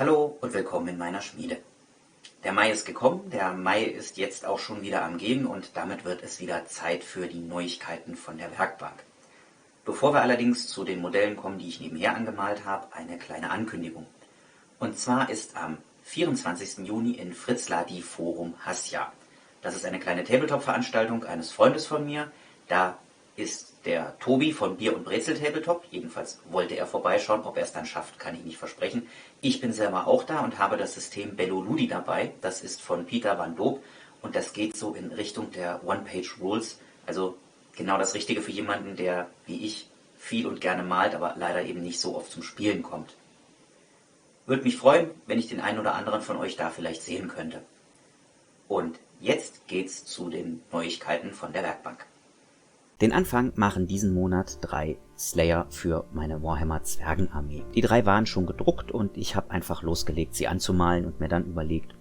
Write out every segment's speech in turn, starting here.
Hallo und willkommen in meiner Schmiede. Der Mai ist gekommen, der Mai ist jetzt auch schon wieder am Gehen und damit wird es wieder Zeit für die Neuigkeiten von der Werkbank. Bevor wir allerdings zu den Modellen kommen, die ich nebenher angemalt habe, eine kleine Ankündigung. Und zwar ist am 24. Juni in Fritzlar die Forum Hassia. Das ist eine kleine Tabletop-Veranstaltung eines Freundes von mir. Da ist der Tobi von Bier und Brezel Tabletop. Jedenfalls wollte er vorbeischauen. Ob er es dann schafft, kann ich nicht versprechen. Ich bin selber auch da und habe das System Bello Ludi dabei. Das ist von Pieter van Doop und das geht so in Richtung der One-Page-Rules. Also genau das Richtige für jemanden, der, wie ich, viel und gerne malt, aber leider eben nicht so oft zum Spielen kommt. Würde mich freuen, wenn ich den einen oder anderen von euch da vielleicht sehen könnte. Und jetzt geht's zu den Neuigkeiten von der Werkbank. Den Anfang machen diesen Monat 3 Slayer für meine Warhammer Zwergenarmee. Die 3 waren schon gedruckt und ich habe einfach losgelegt, sie anzumalen und mir dann überlegt,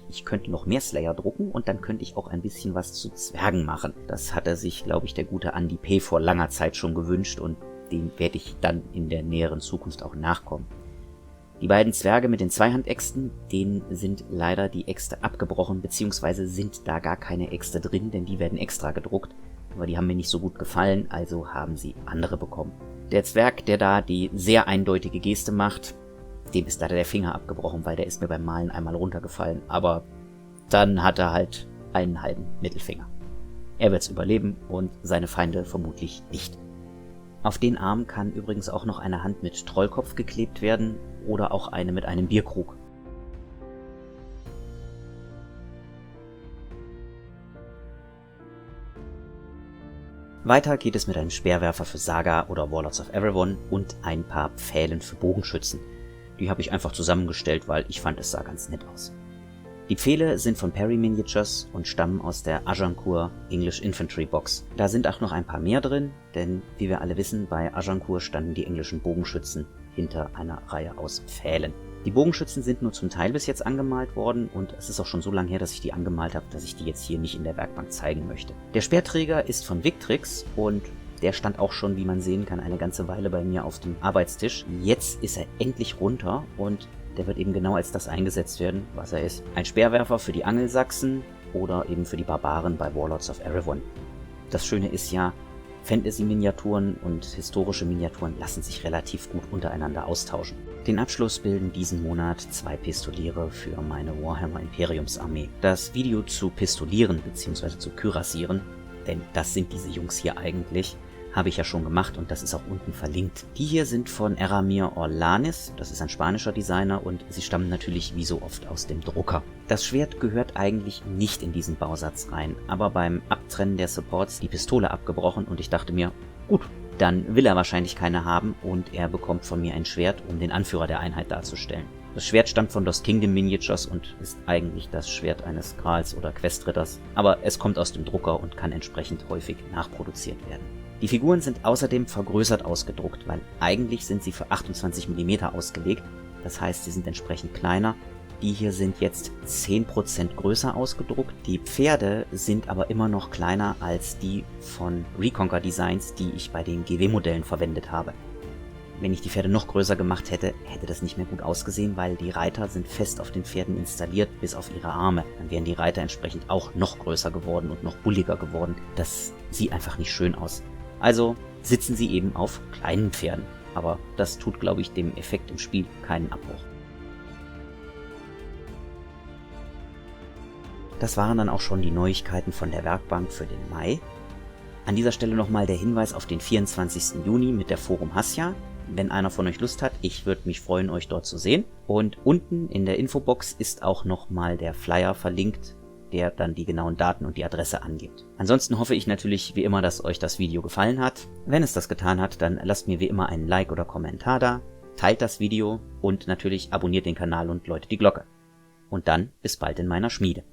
ich könnte noch mehr Slayer drucken und dann könnte ich auch ein bisschen was zu Zwergen machen. Das hatte sich, glaube ich, der gute Andy P. vor langer Zeit schon gewünscht und dem werde ich dann in der näheren Zukunft auch nachkommen. Die beiden Zwerge mit den Zweihandäxten, denen sind leider die Äxte abgebrochen, beziehungsweise sind da gar keine Äxte drin, denn die werden extra gedruckt. Aber die haben mir nicht so gut gefallen, also haben sie andere bekommen. Der Zwerg, der da die sehr eindeutige Geste macht, dem ist leider der Finger abgebrochen, weil der ist mir beim Malen einmal runtergefallen. Aber dann hat er halt einen halben Mittelfinger. Er wird's überleben und seine Feinde vermutlich nicht. Auf den Arm kann übrigens auch noch eine Hand mit Trollkopf geklebt werden oder auch eine mit einem Bierkrug. Weiter geht es mit einem Speerwerfer für Saga oder Warlords of Everyone und ein paar Pfählen für Bogenschützen. Die habe ich einfach zusammengestellt, weil ich fand, es sah ganz nett aus. Die Pfähle sind von Perry Miniatures und stammen aus der Agincourt English Infantry Box. Da sind auch noch ein paar mehr drin, denn wie wir alle wissen, bei Agincourt standen die englischen Bogenschützen hinter einer Reihe aus Pfählen. Die Bogenschützen sind nur zum Teil bis jetzt angemalt worden und es ist auch schon so lange her, dass ich die angemalt habe, dass ich die jetzt hier nicht in der Werkbank zeigen möchte. Der Speerträger ist von Victrix und der stand auch schon, wie man sehen kann, eine ganze Weile bei mir auf dem Arbeitstisch. Jetzt ist er endlich runter und der wird eben genau als das eingesetzt werden, was er ist. Ein Speerwerfer für die Angelsachsen oder eben für die Barbaren bei Warlords of Everyone. Das Schöne ist ja, Fantasy-Miniaturen und historische Miniaturen lassen sich relativ gut untereinander austauschen. Den Abschluss bilden diesen Monat 2 Pistoliere für meine Warhammer Imperiumsarmee. Das Video zu Pistolieren bzw. zu Kürassieren, denn das sind diese Jungs hier eigentlich, habe ich ja schon gemacht und das ist auch unten verlinkt. Die hier sind von Eramir Orlanis, das ist ein spanischer Designer und sie stammen natürlich wie so oft aus dem Drucker. Das Schwert gehört eigentlich nicht in diesen Bausatz rein, aber beim Abtrennen der Supports die Pistole abgebrochen und ich dachte mir, gut, dann will er wahrscheinlich keine haben und er bekommt von mir ein Schwert, um den Anführer der Einheit darzustellen. Das Schwert stammt von Lost Kingdom Miniatures und ist eigentlich das Schwert eines Grals oder Questritters, aber es kommt aus dem Drucker und kann entsprechend häufig nachproduziert werden. Die Figuren sind außerdem vergrößert ausgedruckt, weil eigentlich sind sie für 28 mm ausgelegt, das heißt, sie sind entsprechend kleiner. Die hier sind jetzt 10% größer ausgedruckt. Die Pferde sind aber immer noch kleiner als die von Reconquer Designs, die ich bei den GW-Modellen verwendet habe. Wenn ich die Pferde noch größer gemacht hätte, hätte das nicht mehr gut ausgesehen, weil die Reiter sind fest auf den Pferden installiert, bis auf ihre Arme. Dann wären die Reiter entsprechend auch noch größer geworden und noch bulliger geworden. Das sieht einfach nicht schön aus. Also sitzen sie eben auf kleinen Pferden. Aber das tut, glaube ich, dem Effekt im Spiel keinen Abbruch. Das waren dann auch schon die Neuigkeiten von der Werkbank für den Mai. An dieser Stelle nochmal der Hinweis auf den 24. Juni mit der Forum Hassia. Wenn einer von euch Lust hat, ich würde mich freuen, euch dort zu sehen. Und unten in der Infobox ist auch nochmal der Flyer verlinkt, der dann die genauen Daten und die Adresse angibt. Ansonsten hoffe ich natürlich wie immer, dass euch das Video gefallen hat. Wenn es das getan hat, dann lasst mir wie immer einen Like oder Kommentar da, teilt das Video und natürlich abonniert den Kanal und läutet die Glocke. Und dann bis bald in meiner Schmiede.